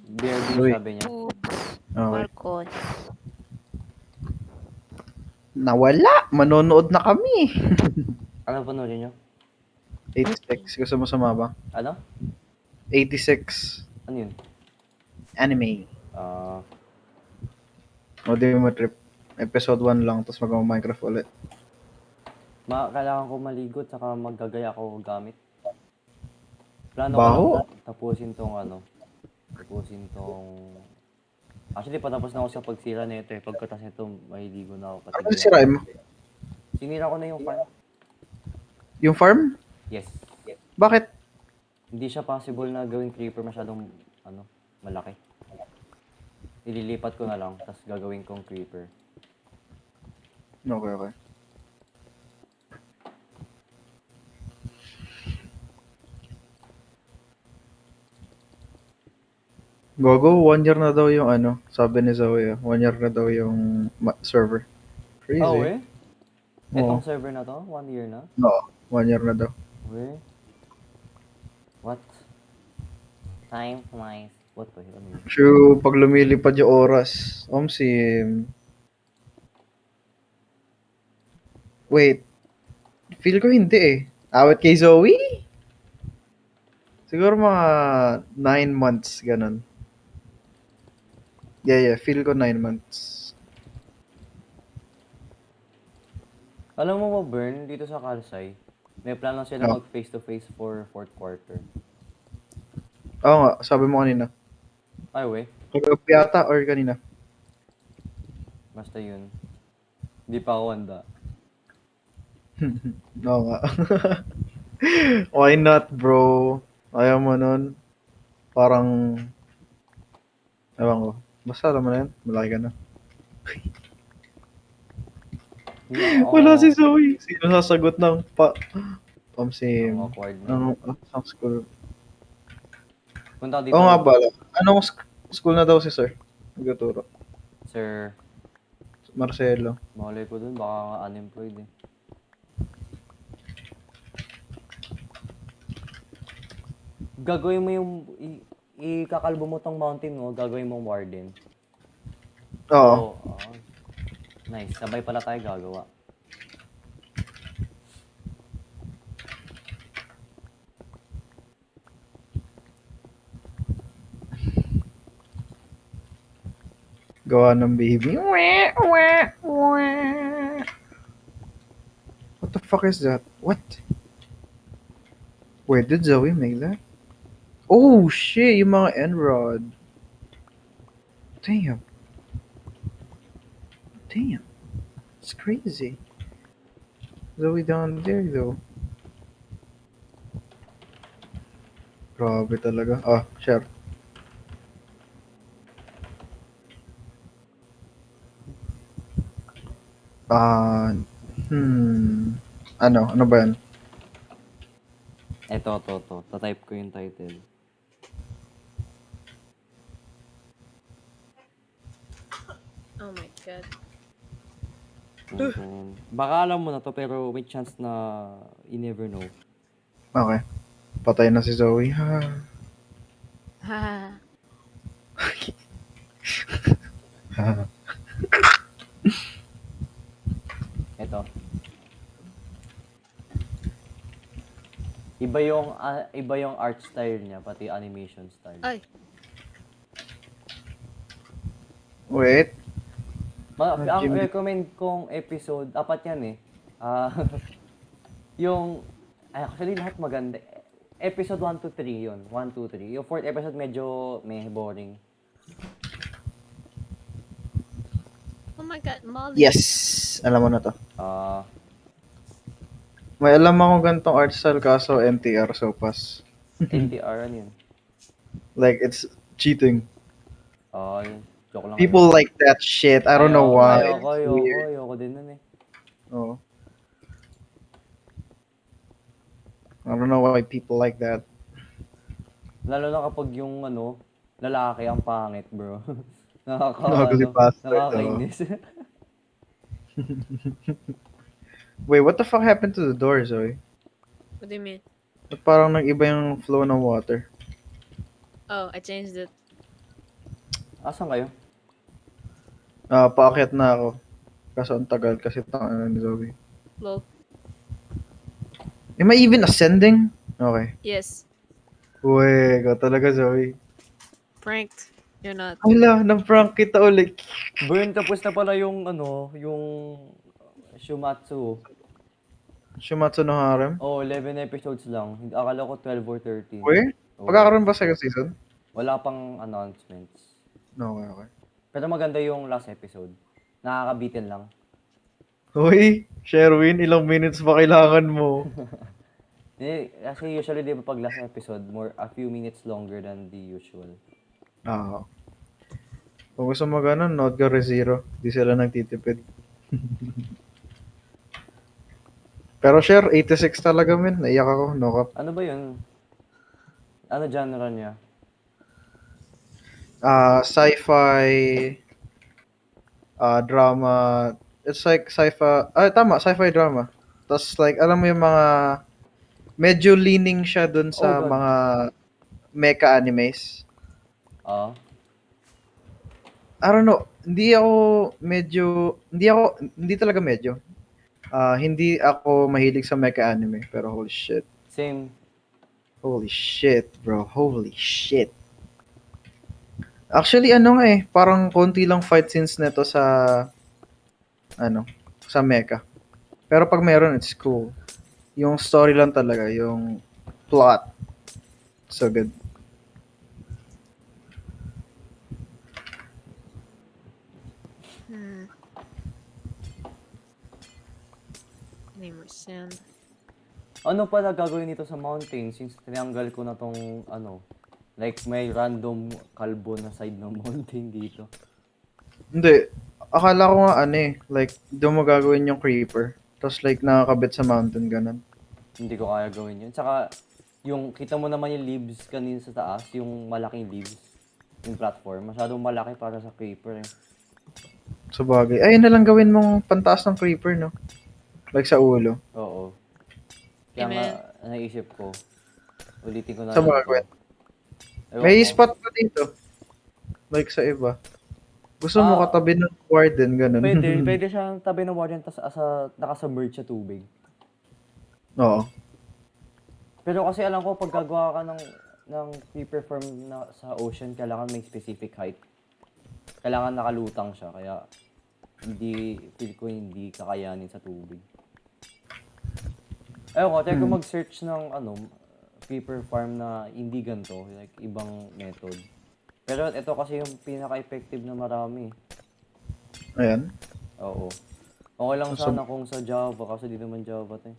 BRB Uy. sabi niya. Boobs. Okay. Marcos. Nawala! Manonood na kami! Ano panoorin niyo? 86. Gusto mo sumama? Ano? 86. Ano yun? Anime. Ah, O di mo trip. Episode 1 lang, tapos mag-Minecraft ulit. kailangan ko maligo at saka maggagaya ako gamit. Plano Baho. ko lang tapusin tong Actually, patapos na ako sa pagsira na ito eh. Pagkatas nito, mahiligo na ako. Ano sirain mo? Sinira ko na yung farm. Yung farm? Yes. Bakit? Hindi siya possible na gawing creeper masyadong, malaki. Ililipat ko na lang, tapos gagawin kong creeper. Okay. Gogo, 1 year na daw yung sabi ni Zoe, 1 year na daw yung server. Crazy. Oh, eh? Oo. Itong server na to? 1 year na? No, 1 year na daw. Where? What? Time flies. What ba yun? True, pag lumilipad yung oras. Sim. Wait. Feel ko hindi eh. Awit kay Zoe? Siguro mga 9 months, ganun. Yeah, feel ko 9 months. Alam mo ba, Bern, dito sa Kalsay, may plan lang sila Oh. mag face-to-face for fourth quarter. Oo nga, sabi mo kanina. Ay, we. Kagabi yata or kanina? Basta yun. Hindi pa ako handa. Oo nga. Why not, bro? Ayaw mo nun. Parang, ewan ko. Basta alam mo na yan, malaki ka na. Hindi, Wala si ako, Zoe. Sino sasagot ng ang Sim? awkward na. Ang school? Punta ka dito, Oo nga pala. Anong school na daw si sir? Nagtuturo. Sir. Marcelo. Malay ko dun, baka nga unemployed eh. Gagawin mo yung, ikakalbo mo tong mountain mo, gagawin mong warden. Oo. Oo, nice, sabay pala tayo gagawa. Gawa ng baby. What the fuck is that? What? Where did Zoe make that? Oh shit, yung mga Enrod. Damn. Damn. It's crazy. Zoe down there though. Grabe talaga. Ah, share. Ah, Ano? Ano ba yan? To. Tatype ko yung title. Oh my god. Baka alam mo na to, pero may chance na you never know. Okay. Patay na si Zoe. Ha. Ha. Ha. Ito. Iba yung art style niya, pati animation style. Ay. Wait. Ang Jimmy. recommend kong episode, apat yan eh. Actually lahat maganda. Episode 1 to 3 yun. 1, 2, 3. Yung fourth episode medyo boring. Oh my god, Molly. Yes! Alam mo na to. May alam ako gantong art style kaso NTR so pass. NTR, ano yun? Like, it's cheating. Yun. Joke lang. People like that shit. I don't know why. It's weird. Ayoko din nun eh. Oh. I don't know why people like that. Lalo na kapag yung lalaki ang pangit, bro. Nakakalipas. Nakakainis. Wait, what the fuck happened to the door, Zoe? What do you mean? Ba't parang nag-iba yung flow ng water? Oh, I changed it. Asan kayo? Paakyat na ako. Kaso ang tagal kasi tangan ni Zoe. Lol. Am I even ascending? Okay. Yes. Uy, ikaw talaga, Zoe. Pranked. You're not. Hala, na-prank kita ulit. Burn, tapos na pala yung yung Shumatsu. Shumatsu no Harem? 11 episodes lang. Akala ko 12 or 13. Uy, Oo. pagkakaroon ba second season? Wala pang announcements. No, okay. Pero maganda yung last episode. Nakakabitin lang. Uy, Sherwin, ilang minutes ba kailangan mo? Kasi usually di ba pag last episode, a few minutes longer than the usual. Kung gusto mo ganun, note ka ReZero. Di sila nagtitipid. Pero share, 86 talaga men. Naiyak ako, no cap. Ano ba yun? Ano genre niya? Sci-fi, drama. It's like sci-fi, tama, sci-fi drama. Tapos like, alam mo yung mga, medyo leaning siya dun sa Oh, God. mga mecha animes. I don't know, hindi talaga medyo. Hindi ako mahilig sa mecha anime, pero holy shit. Same. Holy shit, bro. Holy shit. Actually, ano nga parang konti lang fight scenes nito ano, sa mecha. Pero pag meron, it's cool. Yung story lang talaga, yung plot. So good. Hmm. Name or sand. Ano pala gagawin nito sa mountain since tinanggal ko na tong ano, like may random kalbo na side ng mountain dito. Hindi. Akala ko nga like, doon mo gagawin yung creeper. Tapos like, nakakabit sa mountain, ganun. Hindi ko kaya gawin yun. Tsaka, yung kita mo naman yung leaves kanina sa taas, yung malaking leaves, yung platform, masyadong malaki para sa creeper eh. Sa bagay. Ayun na lang gawin mong pantaas ng creeper, no? Like sa ulo. Oo. Kaya nga, Amen. naisip ko, ulitin ko na Sa lang bagay. to. Ewan May ko. spot pa dito. Like sa iba. Gusto mo Ah, katabi ng warden, ganun. pwede siyang tabi ng warden tas nakasubmerge sa tubig. Oo. Pero kasi alam ko, pag gagawa ka ng creeper farm na, sa ocean, kailangan may specific height. Kailangan nakalutang siya, kaya feel ko hindi kakayanin sa tubig. Ayun ko, try ko mag-search ng creeper farm na hindi ganito, like ibang method. Pero ito kasi yung pinaka-effective na marami. Ayan. Oo. Okay lang So- sana kung sa Java, kasi di naman Java to eh.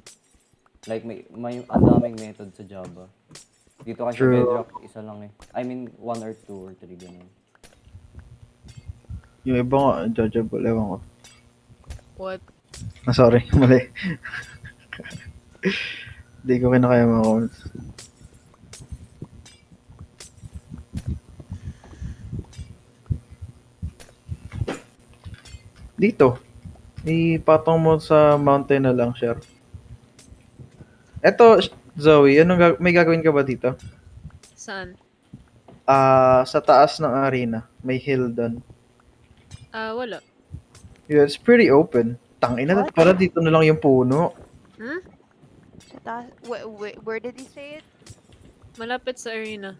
Like may ang daming method sa Java. Dito kasi sa True. Bedrock, isa lang eh. I mean, 1 or 2 or 3 ganun. Yung iba nga, judgeable. Ewan ko. What? Sorry. Mali. Hindi ko kinakaya mga comments. Dito. Ipatong mo sa mountain na lang, share. Eto, Zoe, may gagawin ka ba dito? Saan? Sa taas ng arena. May hill doon. Wala. Yeah, it's pretty open. Tangina, What? pala dito na lang yung puno. Hmm? Sa taas, where did he say it? Malapit sa arena.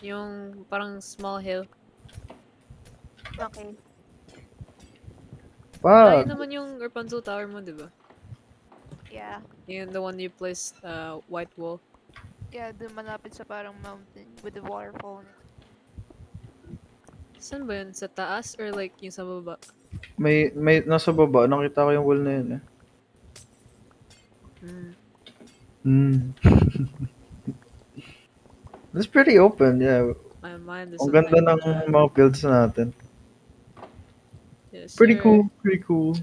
Yung parang small hill. Okay. Malayo Pag, naman yung Rapunzel Tower mo, di ba? Yeah. Yung the one you placed white wall. Yeah, dun malapit sa parang mountain with the waterfall. Saan ba yun? Sa taas or like yung sa baba? may nasa baba. Nakita ko yung wall na yun eh. Hmm. It's pretty open, yeah. My mind is Ang a ganda blank. ng mga builds natin. Yes, Pretty sir. cool, pretty cool.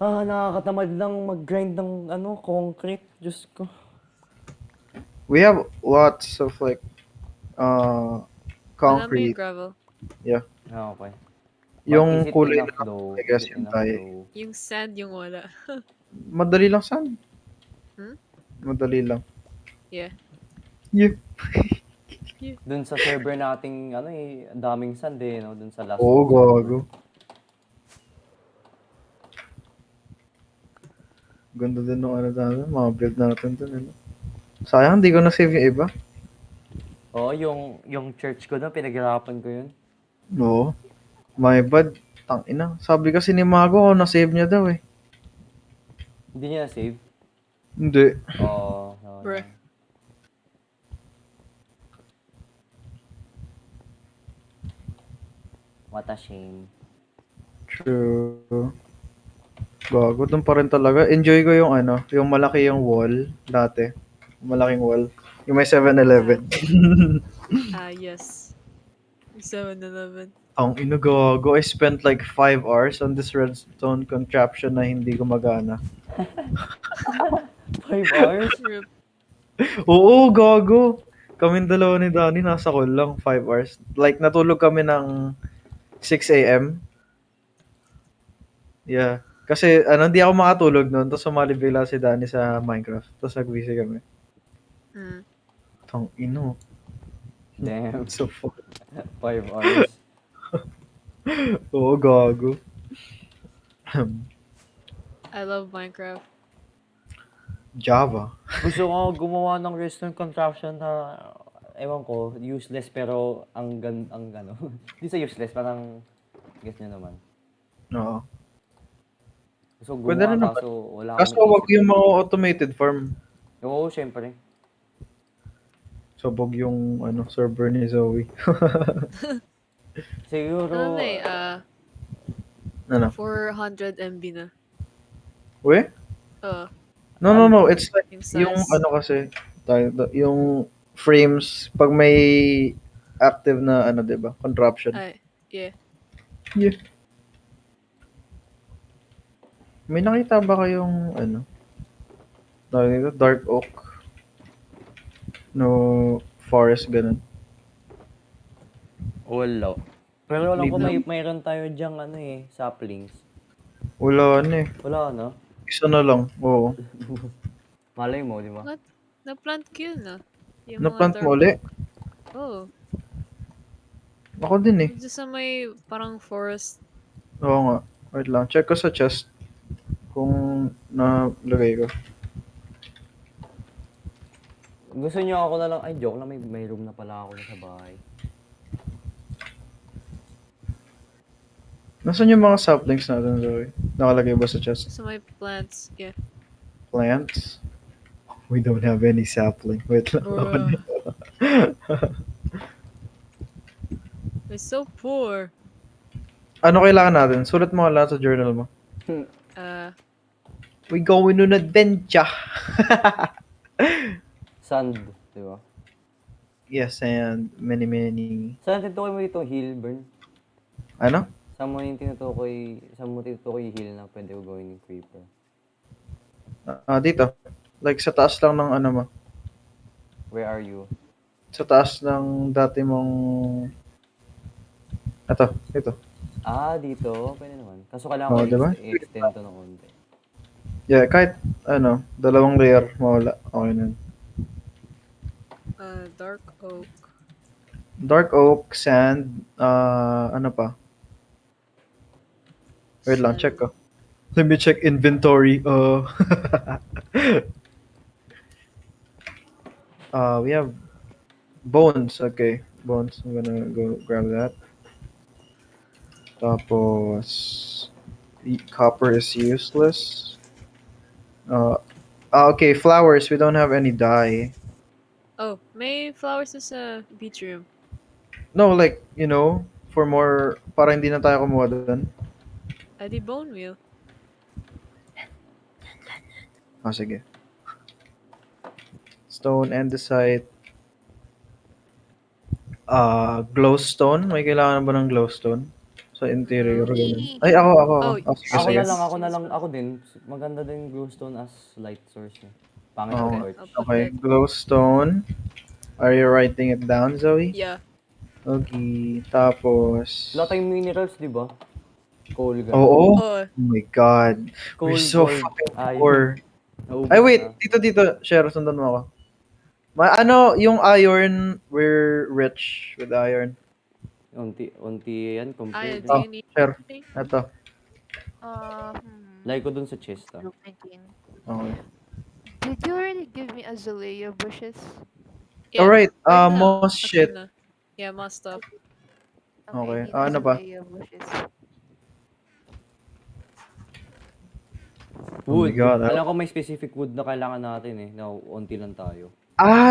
Nakakatamad lang mag-grind ng concrete. Diyos ko. We have lots of like Marami yung concrete. gravel. Okay. Yung But is it kulay enough lang, though? I guess Is it yung enough tayo. though? Yung sand yung wala. Madali lang sand. Hmm? Madali lang. Yeah. Yeah. Dun sa server nating ang daming sand eh, no? Dun sa last Oo, server. gago. Ganda din ng natin, mga build natin dun. Sayang, di ko na-save yung iba. Oo, yung church ko na, pinaghirapan ko yun. Oo. My bad. Tangina. Sabi kasi ni Mago, na-save niya daw eh. Hindi niya na-save. Hindi. Oo. Bruh. What a shame. True. Gago, dun pa rin talaga. Enjoy ko yung yung malaki yung wall dati. Malaking wall. Yung may 7-Eleven. Yes. 7-Eleven. Ang ino gago, I spent like 5 hours on this redstone contraption na hindi gumagana. 5 hours? Rip. Oo, gago. Kaming dalawa ni Danny nasa call lang 5 hours. Like natulog kami ng 6 a.m. Yeah. Kasi hindi ako makatulog noon. Tapos sumali bigla si Danny sa Minecraft. Tapos nag-busy kami. Hmm. Tang ino. Damn. So fuck. 5 hours. Oo, gago. I love Minecraft. Java. Gusto ko gumawa ng redstone contraption na, ewan ko, useless pero ang ano, hindi sa useless, parang, guess nyo naman. Oo. Gusto ko Pwede gumawa rin naman. kaso wala Kaso akong wag maisip. yung mga automated farm. Oo, syempre. Sabog yung server ni Zoe. Siguro, Ano na eh, Ano? 400 MB na. We? Uh, No. It's like yung yung size. kasi, yung frames, pag may active na 'di ba? Contraption. Ay, yeah. Yeah. May nakita ba kayong tawag dito, dark oak? No forest ganun. wala. Pero alam Need ko na. mayroon tayo diyang saplings. Wala na eh. Wala na. Isa na lang. Oo. Malay mo, di ba? What? Na-plant ko yun ah. Yung mga Na-plant dark mo uli? oak. Oh. Ako din eh. Dito sa may parang forest. Oo nga. Wait lang. Check ko sa chest kung nalagay ko. Gusto niyo ako na lang, ay joke lang, may room na pala ako sa bahay. Nasaan yung mga saplings natin, Zoe? Nakalagay ba sa chest? Sa may plants. Yeah. Plants? We don't have any sapling. Wait lang. Bruh. We're so poor. Ano kailangan natin? Sulat mo lahat sa journal mo. We going on adventure. Sand, di ba? Yes, and many. Saan tinutukoy mo dito, hill, burn? Ano? Saan mo tinutukoy yung hill na pwede ko gawin yung creeper? Dito. Like sa taas lang ng mo. Where are you? Sa taas ng dati mong... Ito. Dito? Pwede naman. Kaso kailangan ko Diba? i-extend to ng konti. Yeah, kahit dalawang layer, mawala. Okay na. Dark oak. Dark oak, sand, ano pa? Wait lang, check ko. Let me check inventory. We have bones. Okay, bones. I'm gonna go grab that. Tapos, copper is useless. Okay, flowers. We don't have any dye. Oh, may flowers sa beach room. No, like, for more, para hindi na tayo kumuha doon. Di bone meal. Sige. Stone andesite. Glowstone. May kailangan ba ng glowstone? Sa interior. Ganun. Ay, ako. Oh, Sige, Ako sige. na lang, ako din. Maganda din glowstone as light source eh. Pangit Oo. ang torch. I'll put Okay, that. glowstone. Are you writing it down, Zoe? Yeah. Okay, tapos... Wala tayong minerals, di ba? Coal, ganun. Oo. Oh, Oh my God. We're Coal, so gold, fucking iron. poor. Naubos Ay, wait. na. Dito. Share, sundan mo ako. Yung iron, we're rich with iron. Unti yan, compared. do you need Share. anything? Ito. Lagay ko dun sa chest ah. Thinking. Okay. Did you already give me azalea bushes? Yeah. Alright, Right na. moss Okay shit. na. Yeah, moss stuff. Okay, I need ano ba? azalea bushes. Oh my Wood. God, Alam ko may specific wood na kailangan natin eh. Na unti lang tayo.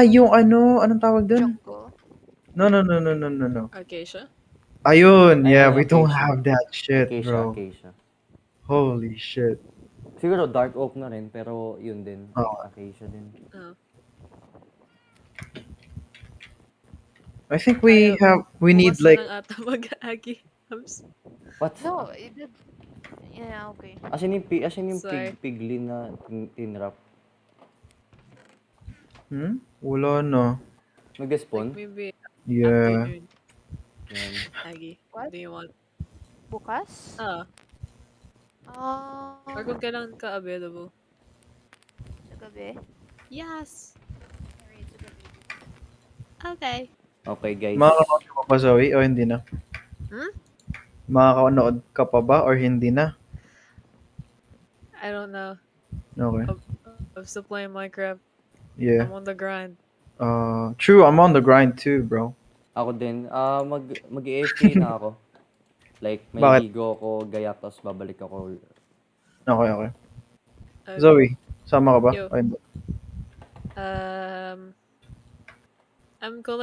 Yung anong tawag dun? Jungle. No. Acacia? Ayun, yeah, Ayun, we don't acacia. have that shit, bro. Acacia. Holy shit. Siguro dark oak na rin, pero yun din. Oo. Acacia din. Oh. I think we need Bukas na like, lang ata mag-agi. What? No, it did. Yeah, okay. Asan yung Sorry. piglin na tinrap? wala na. Mag-spawn? Maybe Yeah. afternoon. Yan. Agi. What? Do you want? Bukas? Or kung kailan ka available. Sa gabi? Yes. Alright, sa gabi. Okay. Okay guys. Makakanood ka pa ba, Zoe? O hindi na? Hmm? Makakanood ka pa ba or hindi na? I don't know. Okay. I'm still playing Minecraft. Yeah. I'm on the grind. True. I'm on the grind too, bro. Ako din, mag-AFK na ako. Like, may Bakit? ligo ako, gayak, tapos babalik ako. Okay, okay. Okay. Zoe, sama ka ba? Yo. Ay, hindi. I'm collecting